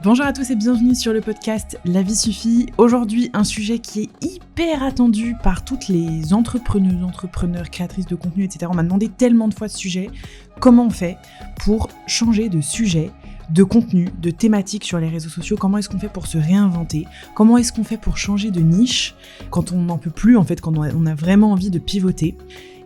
Bonjour à tous et bienvenue sur le podcast La vie suffit. Aujourd'hui, un sujet qui est hyper attendu par toutes les entrepreneuses, entrepreneurs, créatrices de contenu, etc. On m'a demandé tellement de fois ce sujet. Comment on fait pour changer de sujet, de contenu, de thématique sur les réseaux sociaux? Comment est-ce qu'on fait pour se réinventer? Comment est-ce qu'on fait pour changer de niche quand on n'en peut plus, en fait, quand on a vraiment envie de pivoter?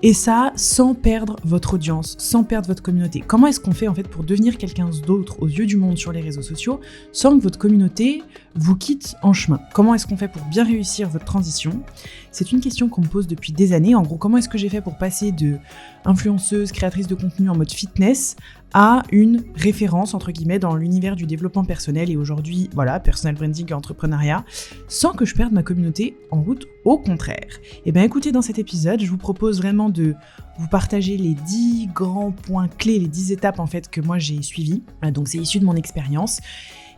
Et ça, sans perdre votre audience, sans perdre votre communauté. Comment est-ce qu'on fait en fait pour devenir quelqu'un d'autre aux yeux du monde sur les réseaux sociaux sans que votre communauté vous quitte en chemin? Comment est-ce qu'on fait pour bien réussir votre transition? C'est une question qu'on me pose depuis des années. En gros, comment est-ce que j'ai fait pour passer de influenceuse, créatrice de contenu en mode fitness à une référence, entre guillemets, dans l'univers du développement personnel et aujourd'hui, voilà, personal branding et entrepreneuriat, sans que je perde ma communauté en route, au contraire. Et bien écoutez, dans cet épisode, je vous propose vraiment de vous partager les 10 grands points clés, les 10 étapes en fait que moi j'ai suivies. Donc c'est issu de mon expérience.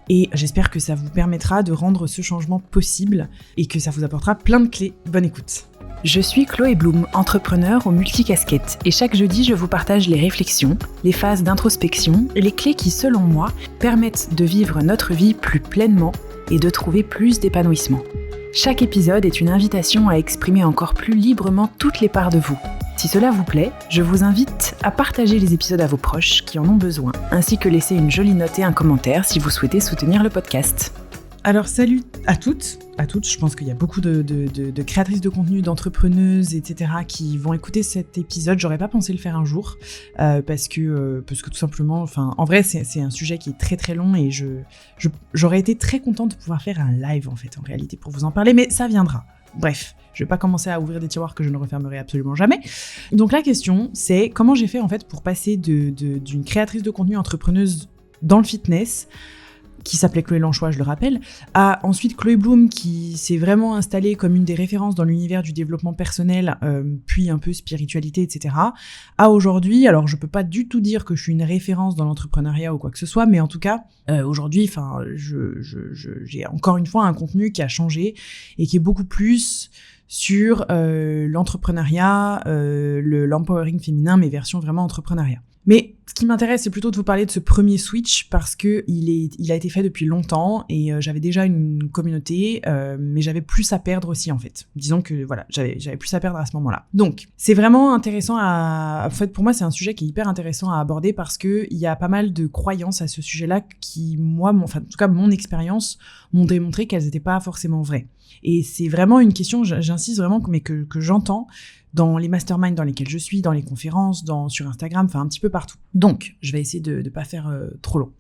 Et j'espère que ça vous permettra de rendre ce changement possible et que ça vous apportera plein de clés. Bonne écoute. Je suis Chloé Bloom, entrepreneur aux multicasquettes, et chaque jeudi, je vous partage les réflexions, les phases d'introspection, les clés qui, selon moi, permettent de vivre notre vie plus pleinement et de trouver plus d'épanouissement. Chaque épisode est une invitation à exprimer encore plus librement toutes les parts de vous. Si cela vous plaît, je vous invite à partager les épisodes à vos proches qui en ont besoin, ainsi que laisser une jolie note et un commentaire si vous souhaitez soutenir le podcast. Alors salut à toutes, je pense qu'il y a beaucoup de créatrices de contenu, d'entrepreneuses, etc. qui vont écouter cet épisode. J'aurais pas pensé le faire un jour, parce que tout simplement, enfin, en vrai c'est un sujet qui est très très long et j'aurais été très contente de pouvoir faire un live en fait, en réalité, pour vous en parler, mais ça viendra. Bref, je vais pas commencer à ouvrir des tiroirs que je ne refermerai absolument jamais. Donc la question, c'est comment j'ai fait en fait pour passer d'une créatrice de contenu entrepreneuse dans le fitness, qui s'appelait Chloé Lanchois, je le rappelle, à ensuite Chloé Bloom, qui s'est vraiment installée comme une des références dans l'univers du développement personnel, puis un peu spiritualité, etc., à aujourd'hui. Alors je peux pas du tout dire que je suis une référence dans l'entrepreneuriat ou quoi que ce soit, mais en tout cas, aujourd'hui, enfin, j'ai encore une fois un contenu qui a changé et qui est beaucoup plus sur l'entrepreneuriat, l'empowering féminin, mais version vraiment entrepreneuriat. Mais ce qui m'intéresse, c'est plutôt de vous parler de ce premier switch parce que il a été fait depuis longtemps et j'avais déjà une communauté, mais j'avais plus à perdre aussi en fait. Disons que voilà, j'avais plus à perdre à ce moment-là. Donc c'est vraiment intéressant en fait pour moi c'est un sujet qui est hyper intéressant à aborder parce que il y a pas mal de croyances à ce sujet-là qui en tout cas mon expérience m'ont démontré qu'elles n'étaient pas forcément vraies. Et c'est vraiment une question, j'insiste vraiment, mais que j'entends dans les masterminds dans lesquels je suis, dans les conférences, sur Instagram, enfin un petit peu partout. Donc, je vais essayer de pas faire trop long.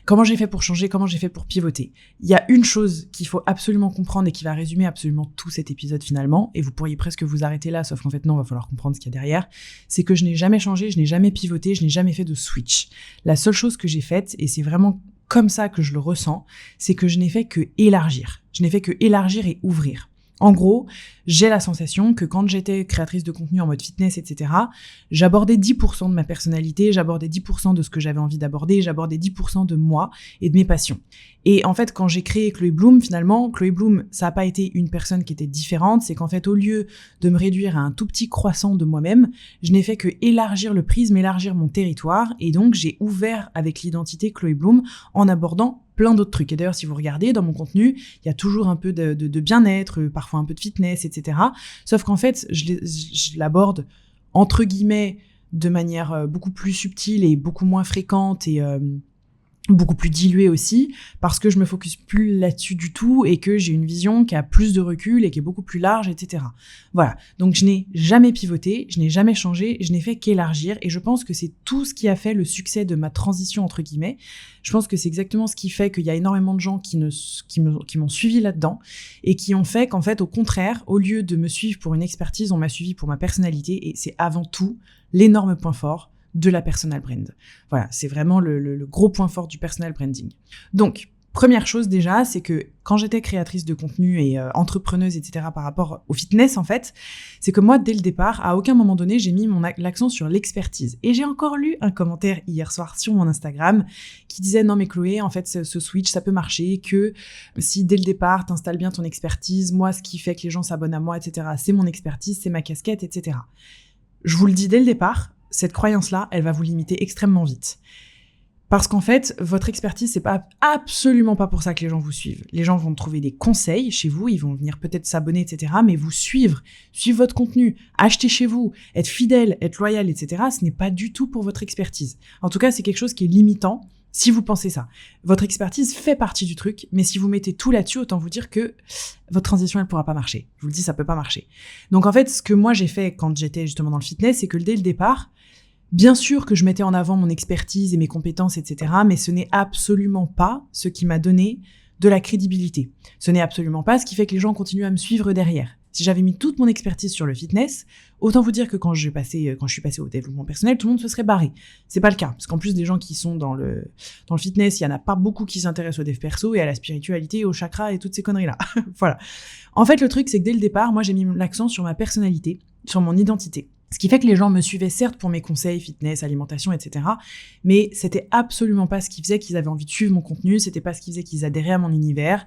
Comment j'ai fait pour changer? Comment j'ai fait pour pivoter? Il y a une chose qu'il faut absolument comprendre et qui va résumer absolument tout cet épisode finalement, et vous pourriez presque vous arrêter là, sauf qu'en fait non, il va falloir comprendre ce qu'il y a derrière, c'est que je n'ai jamais changé, je n'ai jamais pivoté, je n'ai jamais fait de switch. La seule chose que j'ai faite, et c'est vraiment comme ça que je le ressens, c'est que je n'ai fait que élargir. Je n'ai fait que élargir et ouvrir. En gros, j'ai la sensation que quand j'étais créatrice de contenu en mode fitness, etc., j'abordais 10% de ma personnalité, j'abordais 10% de ce que j'avais envie d'aborder, j'abordais 10% de moi et de mes passions. Et en fait, quand j'ai créé Chloé Bloom, finalement, Chloé Bloom, ça n'a pas été une personne qui était différente, c'est qu'en fait, au lieu de me réduire à un tout petit croissant de moi-même, je n'ai fait que élargir le prisme, élargir mon territoire, et donc j'ai ouvert avec l'identité Chloé Bloom en abordant plein d'autres trucs. Et d'ailleurs, si vous regardez dans mon contenu, il y a toujours un peu de bien-être, parfois un peu de fitness, etc. Sauf qu'en fait, je l'aborde entre guillemets de manière beaucoup plus subtile et beaucoup moins fréquente et beaucoup plus diluée aussi, parce que je me focus plus là-dessus du tout et que j'ai une vision qui a plus de recul et qui est beaucoup plus large, etc. Voilà. Donc je n'ai jamais pivoté, je n'ai jamais changé, je n'ai fait qu'élargir et je pense que c'est tout ce qui a fait le succès de ma transition entre guillemets. Je pense que c'est exactement ce qui fait qu'il y a énormément de gens qui m'ont suivi là-dedans et qui ont fait qu'en fait, au contraire, au lieu de me suivre pour une expertise, on m'a suivi pour ma personnalité et c'est avant tout l'énorme point fort de la personal brand. Voilà, c'est vraiment le gros point fort du personal branding. Donc, première chose déjà, c'est que quand j'étais créatrice de contenu et entrepreneuse, etc., par rapport au fitness, en fait, c'est que moi, dès le départ, à aucun moment donné, j'ai mis l'accent sur l'expertise. Et j'ai encore lu un commentaire hier soir sur mon Instagram qui disait « Non mais Chloé, en fait, ce switch, ça peut marcher que si dès le départ, t'installes bien ton expertise, moi, ce qui fait que les gens s'abonnent à moi, etc., c'est mon expertise, c'est ma casquette, etc. » Je vous le dis dès le départ, cette croyance-là, elle va vous limiter extrêmement vite. Parce qu'en fait, votre expertise, c'est pas absolument pas pour ça que les gens vous suivent. Les gens vont trouver des conseils chez vous, ils vont venir peut-être s'abonner, etc. Mais vous suivre votre contenu, acheter chez vous, être fidèle, être loyal, etc. Ce n'est pas du tout pour votre expertise. En tout cas, c'est quelque chose qui est limitant si vous pensez ça. Votre expertise fait partie du truc, mais si vous mettez tout là-dessus, autant vous dire que votre transition, elle pourra pas marcher. Je vous le dis, ça peut pas marcher. Donc en fait, ce que moi j'ai fait quand j'étais justement dans le fitness, c'est que dès le départ, bien sûr que je mettais en avant mon expertise et mes compétences, etc., mais ce n'est absolument pas ce qui m'a donné de la crédibilité. Ce n'est absolument pas ce qui fait que les gens continuent à me suivre derrière. Si j'avais mis toute mon expertise sur le fitness, autant vous dire que quand je suis passée au développement personnel, tout le monde se serait barré. C'est pas le cas, parce qu'en plus des gens qui sont dans le fitness, il y en a pas beaucoup qui s'intéressent au dev perso et à la spiritualité, au chakra et toutes ces conneries-là. Voilà. En fait, le truc, c'est que dès le départ, moi, j'ai mis l'accent sur ma personnalité, sur mon identité. Ce qui fait que les gens me suivaient certes pour mes conseils, fitness, alimentation, etc. Mais c'était absolument pas ce qui faisait qu'ils avaient envie de suivre mon contenu, c'était pas ce qui faisait qu'ils adhéraient à mon univers,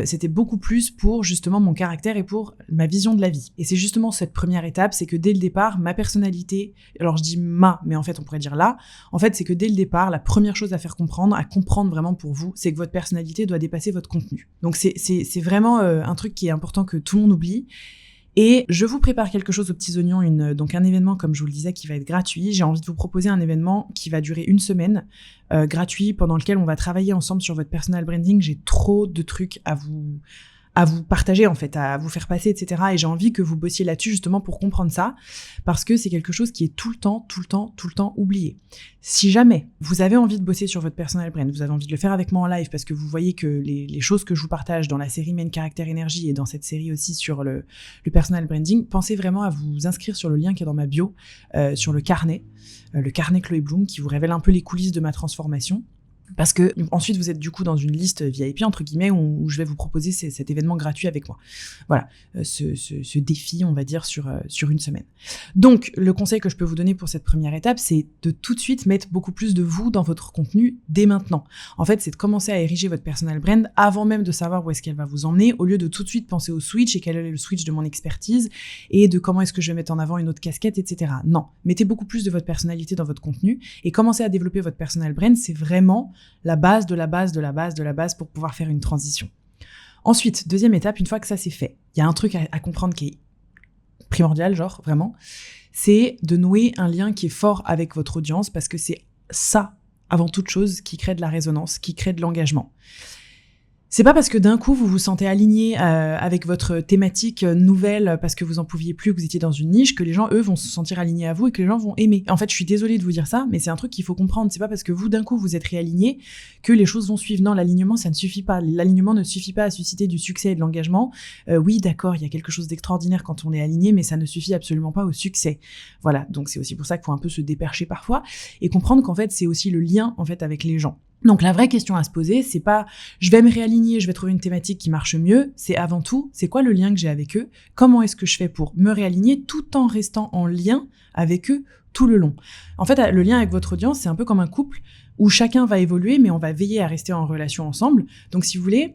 c'était beaucoup plus pour justement mon caractère et pour ma vision de la vie. Et c'est justement cette première étape, c'est que dès le départ, ma personnalité, alors je dis mais en fait on pourrait dire là, en fait c'est que dès le départ, la première chose à comprendre vraiment pour vous, c'est que votre personnalité doit dépasser votre contenu. Donc c'est vraiment un truc qui est important que tout le monde oublie. Et je vous prépare quelque chose aux petits oignons, donc un événement, comme je vous le disais, qui va être gratuit. J'ai envie de vous proposer un événement qui va durer 1 semaine, gratuit, pendant lequel on va travailler ensemble sur votre personal branding. J'ai trop de trucs à vous partager, en fait, à vous faire passer, etc. Et j'ai envie que vous bossiez là-dessus, justement, pour comprendre ça, parce que c'est quelque chose qui est tout le temps oublié. Si jamais vous avez envie de bosser sur votre personal brand, vous avez envie de le faire avec moi en live, parce que vous voyez que les choses que je vous partage dans la série Main Character Energy et dans cette série aussi sur le personal branding, pensez vraiment à vous inscrire sur le lien qui est dans ma bio, sur le carnet Chloé Bloom, qui vous révèle un peu les coulisses de ma transformation. Parce que ensuite vous êtes du coup dans une liste VIP entre guillemets où je vais vous proposer cet événement gratuit avec moi. Voilà, ce défi on va dire sur 1 semaine. Donc le conseil que je peux vous donner pour cette première étape, c'est de tout de suite mettre beaucoup plus de vous dans votre contenu dès maintenant. En fait, c'est de commencer à ériger votre personal brand avant même de savoir où est-ce qu'elle va vous emmener, au lieu de tout de suite penser au switch et quel est le switch de mon expertise et de comment est-ce que je vais mettre en avant une autre casquette, etc. Non, mettez beaucoup plus de votre personnalité dans votre contenu et commencez à développer votre personal brand. C'est vraiment la base de la base pour pouvoir faire une transition. Ensuite, deuxième étape, une fois que ça c'est fait, il y a un truc à comprendre qui est primordial, genre vraiment, c'est de nouer un lien qui est fort avec votre audience, parce que c'est ça, avant toute chose, qui crée de la résonance, qui crée de l'engagement. C'est pas parce que d'un coup vous vous sentez aligné avec votre thématique nouvelle parce que vous en pouviez plus, que vous étiez dans une niche, que les gens eux vont se sentir alignés à vous et que les gens vont aimer. En fait, je suis désolée de vous dire ça, mais c'est un truc qu'il faut comprendre. C'est pas parce que vous d'un coup vous êtes réaligné que les choses vont suivre. Non, l'alignement ça ne suffit pas. L'alignement ne suffit pas à susciter du succès et de l'engagement. Oui, d'accord, il y a quelque chose d'extraordinaire quand on est aligné, mais ça ne suffit absolument pas au succès. Voilà, donc c'est aussi pour ça qu'il faut un peu se dépercher parfois et comprendre qu'en fait c'est aussi le lien en fait avec les gens. Donc la vraie question à se poser, c'est pas je vais me réaligner, je vais trouver une thématique qui marche mieux, c'est avant tout, c'est quoi le lien que j'ai avec eux? Comment est-ce que je fais pour me réaligner tout en restant en lien avec eux tout le long? En fait, le lien avec votre audience, c'est un peu comme un couple où chacun va évoluer, mais on va veiller à rester en relation ensemble. Donc si vous voulez,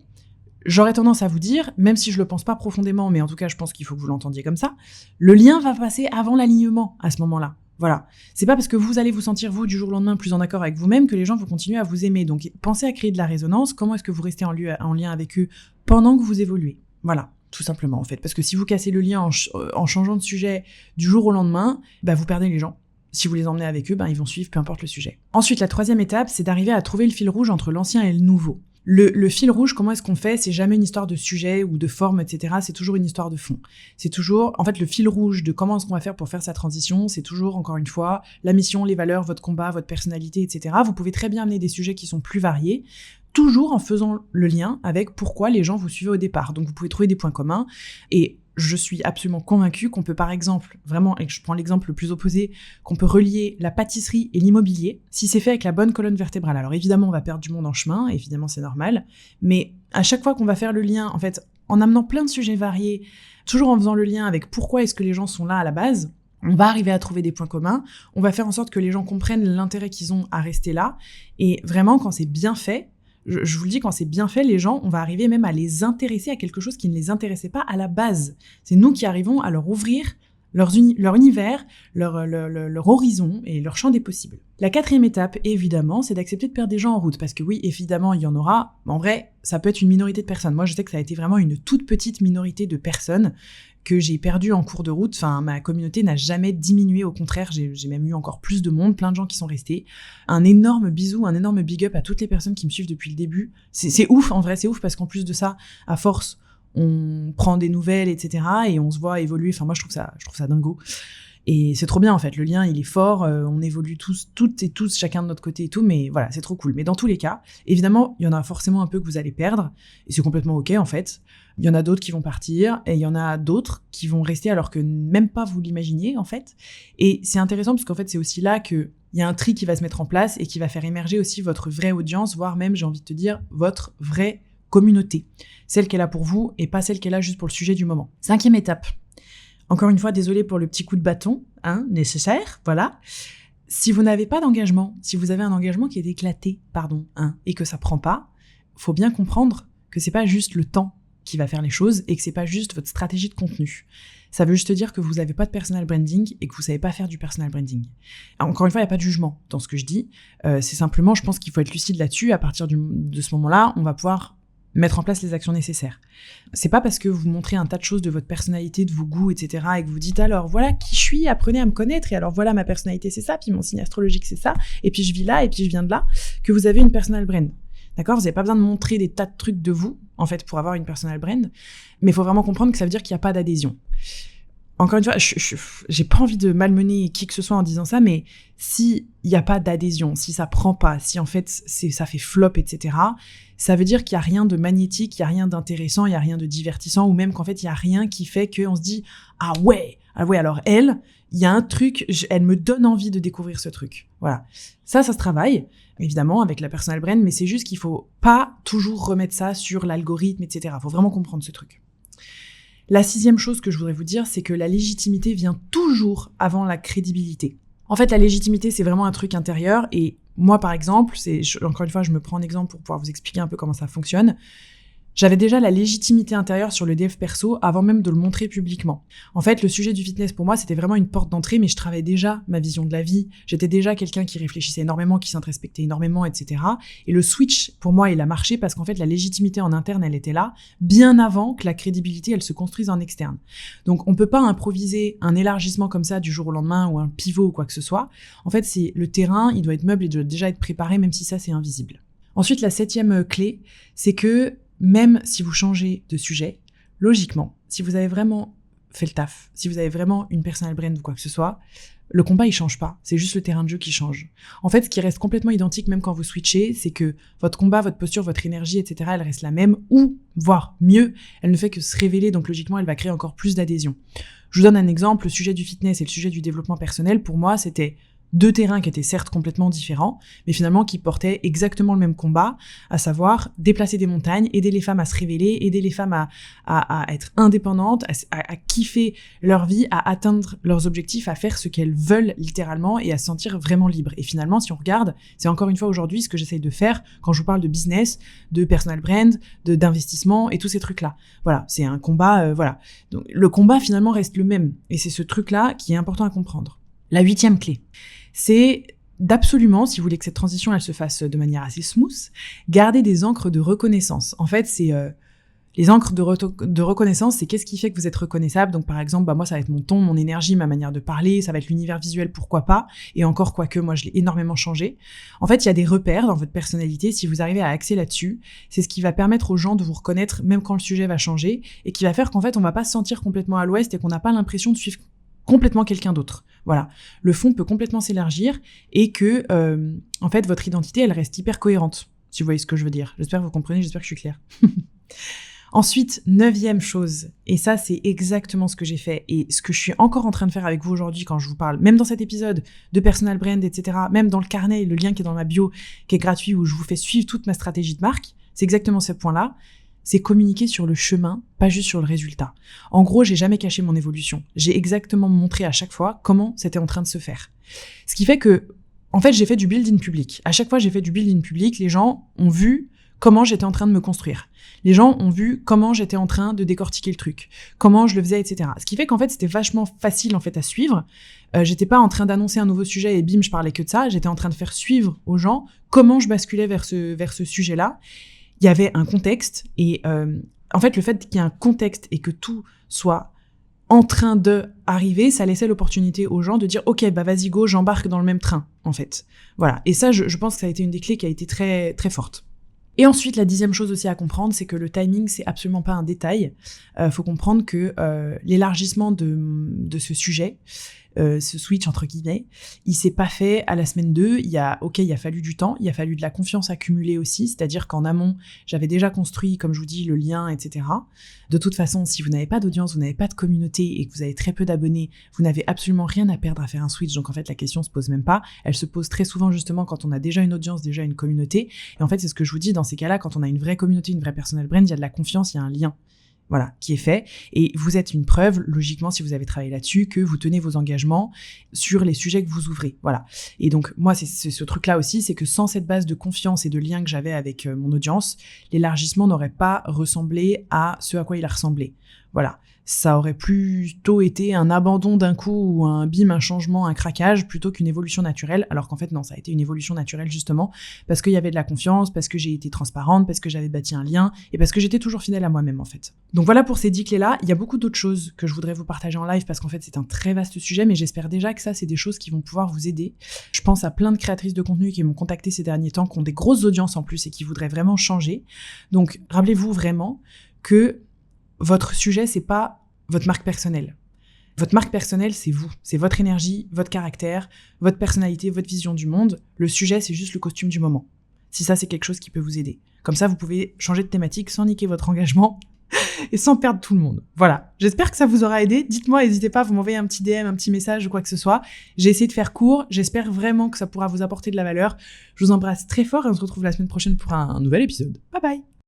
j'aurais tendance à vous dire, même si je le pense pas profondément, mais en tout cas je pense qu'il faut que vous l'entendiez comme ça, le lien va passer avant l'alignement à ce moment-là. Voilà. C'est pas parce que vous allez vous sentir, vous, du jour au lendemain, plus en accord avec vous-même que les gens vont continuer à vous aimer. Donc, pensez à créer de la résonance. Comment est-ce que vous restez en lien avec eux pendant que vous évoluez? Voilà. Tout simplement, en fait. Parce que si vous cassez le lien en changeant de sujet du jour au lendemain, vous perdez les gens. Si vous les emmenez avec eux, ils vont suivre, peu importe le sujet. Ensuite, la troisième étape, c'est d'arriver à trouver le fil rouge entre l'ancien et le nouveau. Le fil rouge, comment est-ce qu'on fait? C'est jamais une histoire de sujet ou de forme, etc. C'est toujours une histoire de fond. C'est toujours, en fait, le fil rouge de comment est-ce qu'on va faire pour faire sa transition, c'est toujours, encore une fois, la mission, les valeurs, votre combat, votre personnalité, etc. Vous pouvez très bien amener des sujets qui sont plus variés, toujours en faisant le lien avec pourquoi les gens vous suivaient au départ. Donc, vous pouvez trouver des points communs et je suis absolument convaincue qu'on peut par exemple, vraiment, et je prends l'exemple le plus opposé, qu'on peut relier la pâtisserie et l'immobilier, si c'est fait avec la bonne colonne vertébrale. Alors évidemment, on va perdre du monde en chemin, évidemment c'est normal, mais à chaque fois qu'on va faire le lien, en fait, en amenant plein de sujets variés, toujours en faisant le lien avec pourquoi est-ce que les gens sont là à la base, on va arriver à trouver des points communs, on va faire en sorte que les gens comprennent l'intérêt qu'ils ont à rester là, et vraiment, quand c'est bien fait, je vous le dis, quand c'est bien fait, les gens, on va arriver même à les intéresser à quelque chose qui ne les intéressait pas à la base. C'est nous qui arrivons à leur ouvrir leur univers, leur horizon et leur champ des possibles. La 4e étape, évidemment, c'est d'accepter de perdre des gens en route, parce que oui, évidemment, il y en aura, mais en vrai, ça peut être une minorité de personnes. Moi, je sais que ça a été vraiment une toute petite minorité de personnes que j'ai perdues en cours de route. Enfin, ma communauté n'a jamais diminué, au contraire, j'ai même eu encore plus de monde, plein de gens qui sont restés. Un énorme bisou, un énorme big up à toutes les personnes qui me suivent depuis le début. C'est ouf, en vrai, c'est ouf, parce qu'en plus de ça, à force, on prend des nouvelles, etc. et on se voit évoluer. Enfin, moi, je trouve ça dingo. Et c'est trop bien, en fait. Le lien, il est fort. On évolue toutes et tous, chacun de notre côté et tout. Mais voilà, c'est trop cool. Mais dans tous les cas, évidemment, il y en a forcément un peu que vous allez perdre. Et c'est complètement OK, en fait. Il y en a d'autres qui vont partir. Et il y en a d'autres qui vont rester alors que même pas vous l'imaginiez, en fait. Et c'est intéressant parce qu'en fait, c'est aussi là qu'il y a un tri qui va se mettre en place et qui va faire émerger aussi votre vraie audience, voire même, j'ai envie de te dire, votre vraie communauté. Celle qu'elle a pour vous et pas celle qu'elle a juste pour le sujet du moment. 5e étape. Encore une fois, désolé pour le petit coup de bâton, nécessaire, voilà. Si vous n'avez pas d'engagement, si vous avez un engagement qui est éclaté, et que ça prend pas, faut bien comprendre que c'est pas juste le temps qui va faire les choses et que c'est pas juste votre stratégie de contenu. Ça veut juste dire que vous n'avez pas de personal branding et que vous savez pas faire du personal branding. Encore une fois, il n'y a pas de jugement dans ce que je dis. C'est simplement, je pense qu'il faut être lucide là-dessus. À partir de ce moment-là, on va pouvoir mettre en place les actions nécessaires. C'est pas parce que vous montrez un tas de choses de votre personnalité, de vos goûts, etc. et que vous dites alors voilà qui je suis, apprenez à me connaître et alors voilà ma personnalité c'est ça, puis mon signe astrologique c'est ça, et puis je vis là, et puis je viens de là, que vous avez une personal brand. D'accord ? Vous n'avez pas besoin de montrer des tas de trucs de vous, en fait, pour avoir une personal brand, mais il faut vraiment comprendre que ça veut dire qu'il n'y a pas d'adhésion. Encore une fois, j'ai pas envie de malmener qui que ce soit en disant ça, mais s'il n'y a pas d'adhésion, si ça prend pas, si en fait ça fait flop, etc., ça veut dire qu'il n'y a rien de magnétique, il n'y a rien d'intéressant, il n'y a rien de divertissant, ou même qu'en fait il n'y a rien qui fait qu'on se dit « Ah ouais, alors elle, il y a un truc, elle me donne envie de découvrir ce truc. » Voilà. Ça se travaille, évidemment, avec la personal brand, mais c'est juste qu'il faut pas toujours remettre ça sur l'algorithme, etc. Il faut vraiment comprendre ce truc. La 6e chose que je voudrais vous dire, c'est que la légitimité vient toujours avant la crédibilité. En fait, la légitimité, c'est vraiment un truc intérieur. Et moi, par exemple, encore une fois, je me prends un exemple pour pouvoir vous expliquer un peu comment ça fonctionne. J'avais déjà la légitimité intérieure sur le dev perso avant même de le montrer publiquement. En fait, le sujet du fitness pour moi, c'était vraiment une porte d'entrée, mais je travaillais déjà ma vision de la vie. J'étais déjà quelqu'un qui réfléchissait énormément, qui s'introspectait énormément, etc. Et le switch, pour moi, il a marché parce qu'en fait, la légitimité en interne, elle était là, bien avant que la crédibilité, elle se construise en externe. Donc, on peut pas improviser un élargissement comme ça du jour au lendemain ou un pivot ou quoi que ce soit. En fait, c'est le terrain, il doit être meuble, il doit déjà être préparé, même si ça, c'est invisible. Ensuite, la 7e clé, c'est que même si vous changez de sujet, logiquement, si vous avez vraiment fait le taf, si vous avez vraiment une personal brand ou quoi que ce soit, le combat, il change pas. C'est juste le terrain de jeu qui change. En fait, ce qui reste complètement identique, même quand vous switchez, c'est que votre combat, votre posture, votre énergie, etc., elle reste la même, ou, voire mieux, elle ne fait que se révéler, donc logiquement, elle va créer encore plus d'adhésion. Je vous donne un exemple, le sujet du fitness et le sujet du développement personnel, pour moi, c'était 2 terrains qui étaient certes complètement différents, mais finalement qui portaient exactement le même combat, à savoir déplacer des montagnes, aider les femmes à se révéler, aider les femmes à être indépendantes, à kiffer leur vie, à atteindre leurs objectifs, à faire ce qu'elles veulent littéralement et à se sentir vraiment libres. Et finalement, si on regarde, c'est encore une fois aujourd'hui ce que j'essaye de faire quand je vous parle de business, de personal brand, d'investissement et tous ces trucs-là. Voilà, c'est un combat, voilà. Donc le combat finalement reste le même, et c'est ce truc-là qui est important à comprendre. La 8e clé, c'est d'absolument, si vous voulez que cette transition elle se fasse de manière assez smooth, garder des encres de reconnaissance. En fait, c'est les encres de reconnaissance, c'est qu'est-ce qui fait que vous êtes reconnaissable. Donc par exemple, moi ça va être mon ton, mon énergie, ma manière de parler, ça va être l'univers visuel, pourquoi pas, et encore quoique moi je l'ai énormément changé. En fait, il y a des repères dans votre personnalité, si vous arrivez à axer là-dessus, c'est ce qui va permettre aux gens de vous reconnaître même quand le sujet va changer, et qui va faire qu'en fait on va pas se sentir complètement à l'ouest et qu'on n'a pas l'impression de suivre complètement quelqu'un d'autre. Voilà. Le fond peut complètement s'élargir et que, en fait, votre identité, elle reste hyper cohérente, si vous voyez ce que je veux dire. J'espère que vous comprenez, j'espère que je suis claire. Ensuite, 9e chose, et ça, c'est exactement ce que j'ai fait et ce que je suis encore en train de faire avec vous aujourd'hui quand je vous parle, même dans cet épisode de personal brand, etc., même dans le carnet, le lien qui est dans ma bio, qui est gratuit, où je vous fais suivre toute ma stratégie de marque, c'est exactement ce point-là. C'est communiquer sur le chemin, pas juste sur le résultat. En gros, j'ai jamais caché mon évolution. J'ai exactement montré à chaque fois comment c'était en train de se faire. Ce qui fait que, en fait, j'ai fait du build-in public. À chaque fois, j'ai fait du build-in public, les gens ont vu comment j'étais en train de me construire. Les gens ont vu comment j'étais en train de décortiquer le truc, comment je le faisais, etc. Ce qui fait qu'en fait, c'était vachement facile en fait à suivre. J'étais pas en train d'annoncer un nouveau sujet et bim, je parlais que de ça. J'étais en train de faire suivre aux gens comment je basculais vers ce sujet-là. Il y avait un contexte et en fait, le fait qu'il y ait un contexte et que tout soit en train de arriver, ça laissait l'opportunité aux gens de dire « Ok, bah vas-y go, j'embarque dans le même train, en fait. » Voilà. Et ça, je pense que ça a été une des clés qui a été très, très forte. Et ensuite, la 10e chose aussi à comprendre, c'est que le timing, c'est absolument pas un détail. Faut comprendre que l'élargissement de ce sujet, ce switch entre guillemets, il s'est pas fait à la semaine 2, il a fallu du temps, il a fallu de la confiance accumulée aussi, c'est-à-dire qu'en amont, j'avais déjà construit, comme je vous dis, le lien, etc. De toute façon, si vous n'avez pas d'audience, vous n'avez pas de communauté et que vous avez très peu d'abonnés, vous n'avez absolument rien à perdre à faire un switch, donc en fait la question se pose même pas, elle se pose très souvent justement quand on a déjà une audience, déjà une communauté, et en fait c'est ce que je vous dis, dans ces cas-là, quand on a une vraie communauté, une vraie personal brand, il y a de la confiance, il y a un lien. Voilà, qui est fait. Et vous êtes une preuve, logiquement, si vous avez travaillé là-dessus, que vous tenez vos engagements sur les sujets que vous ouvrez. Voilà. Et donc, moi, c'est ce truc-là aussi, c'est que sans cette base de confiance et de lien que j'avais avec mon audience, l'élargissement n'aurait pas ressemblé à ce à quoi il a ressemblé. Voilà. Ça aurait plutôt été un abandon d'un coup ou un bim, un changement, un craquage, plutôt qu'une évolution naturelle, alors qu'en fait, non, ça a été une évolution naturelle justement, parce qu'il y avait de la confiance, parce que j'ai été transparente, parce que j'avais bâti un lien, et parce que j'étais toujours fidèle à moi-même, en fait. Donc voilà pour ces 10 clés-là. Il y a beaucoup d'autres choses que je voudrais vous partager en live, parce qu'en fait, c'est un très vaste sujet, mais j'espère déjà que ça, c'est des choses qui vont pouvoir vous aider. Je pense à plein de créatrices de contenu qui m'ont contacté ces derniers temps, qui ont des grosses audiences en plus, et qui voudraient vraiment changer. Donc, rappelez-vous vraiment que votre sujet, c'est pas votre marque personnelle. Votre marque personnelle, c'est vous. C'est votre énergie, votre caractère, votre personnalité, votre vision du monde. Le sujet, c'est juste le costume du moment. Si ça, c'est quelque chose qui peut vous aider. Comme ça, vous pouvez changer de thématique sans niquer votre engagement et sans perdre tout le monde. Voilà. J'espère que ça vous aura aidé. Dites-moi, n'hésitez pas, vous m'envoyez un petit DM, un petit message ou quoi que ce soit. J'ai essayé de faire court. J'espère vraiment que ça pourra vous apporter de la valeur. Je vous embrasse très fort et on se retrouve la semaine prochaine pour un nouvel épisode. Bye bye!